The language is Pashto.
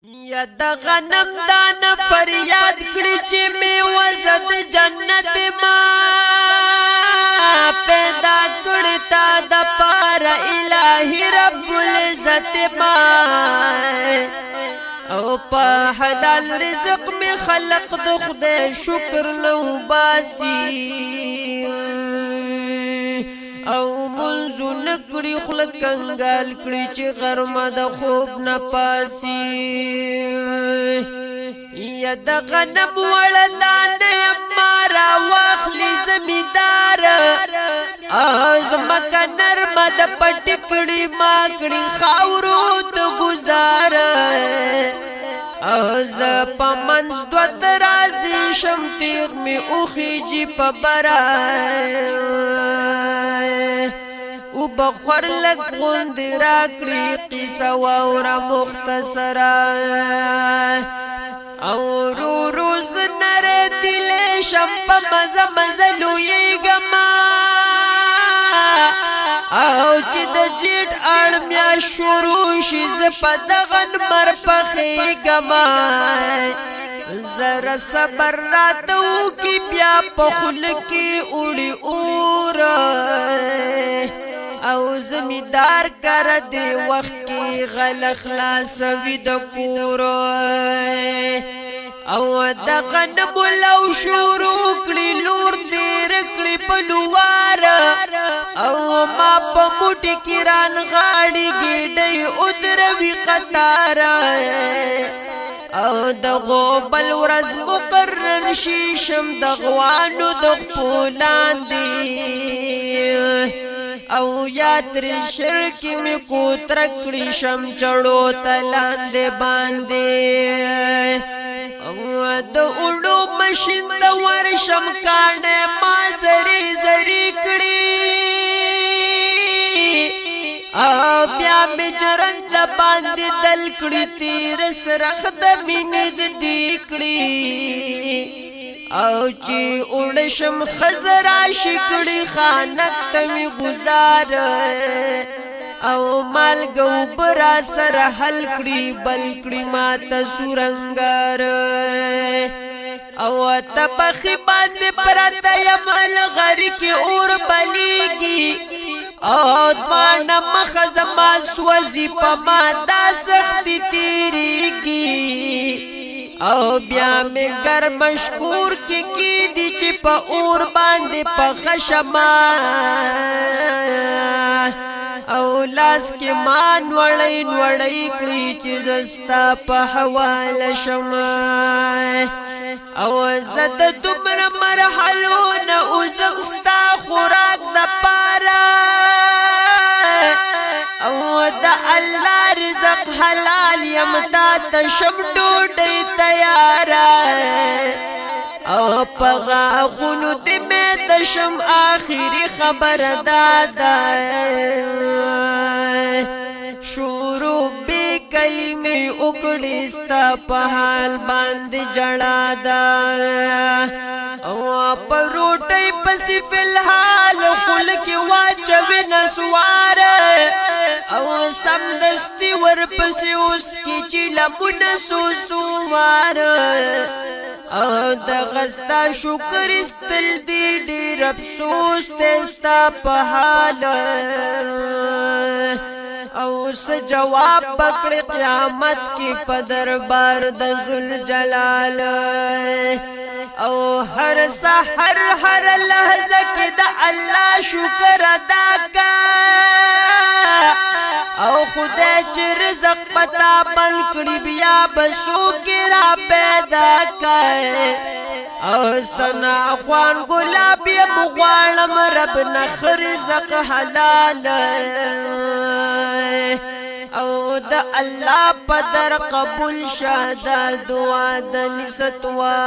یا د غنم دانه فریاد کړي چې می وزد جنت ما پیدا کړی تا د پار الہی رب العزت ما او په حلال رزق می خلق د خدای شکر نو باسی او منزو نکڑی خلقنگال کڑی چی غرمه دا خوب نپاسی یا دا غنم ولدان یمارا واخلی زمیدار از مکا نرم دا پٹی کڑی ما کڑی خاورو دا گزار از پا منز دو درازی شم تیغ می اوخی جی پا برای او بخور لگ غند راکڑی قیسا واورا مختصرا او رو روز نر دل شم پا مزا مزلوی گما او چی دا جیٹ اڑمیا شروع شیز پا دغن مر پخی گما زر صبر راتو کی بیا پخل کی اوڑی اور او زمیدار کر دے وقت کی غل خلاص وی د کور او د غنم لو شروع کړي لور دیر کړي پلوار او ما په موټی کې ران غاړي ګډي ادر وی قطار او د غوبل ورځ مقرر شي شم د غوانو د خپلان دی او یاتر شرک می کو ترکړی شم چړو تلاند باندې او د اړو مشین د ورشم کانه ما زری زری کړی او بیا می جرند باندې دل کړی تیر سرخ د مینز دی کړی او چی اڑشم خزرا شکڑی خانک تمی گزار او مالگو برا سر حل کڑی بلکڑی ماتا سورنگار او تبخی باند پراتا یمال غری کی اور بلیگی او دوانا مخزما سوزی پا مادا سختی تیریگی او بیا می گر مشکور کی دی چی پا اور باندې پا خشما او لاس کی مان وڑی وڑی کڑی چی زستا پا حوال شما او زد دمر مرحلون او زغستا خوراک دا پارا او دا اللہ رزق حلال یمتا تشم ڈوڑی تیارا او پغا خونو دی میں تشم آخری خبر دادا شروع بی کلمی اکڑیستا پہال باند جڑا دا او پر روٹی پسی فی الحال خلق واچوی نسوار او سمدستی ورپسی اس کی چی لبن سوسوار او دا غستا شکر استل دی دیر افسوس تیستا پحال او س جواب پکڑ قیامت کی پدر بار د ذل جلال او ہر سحر ہر لحظہ کی دا اللہ شکر ادا کا او خدای چی رزق پتا بن کڑی بیا بسو گرا پیدا کئے او سنا خوان گلابی مغوانم رب نخ رزق حلال او دا اللہ پدر قبول شاہ دا دعا دا نستوا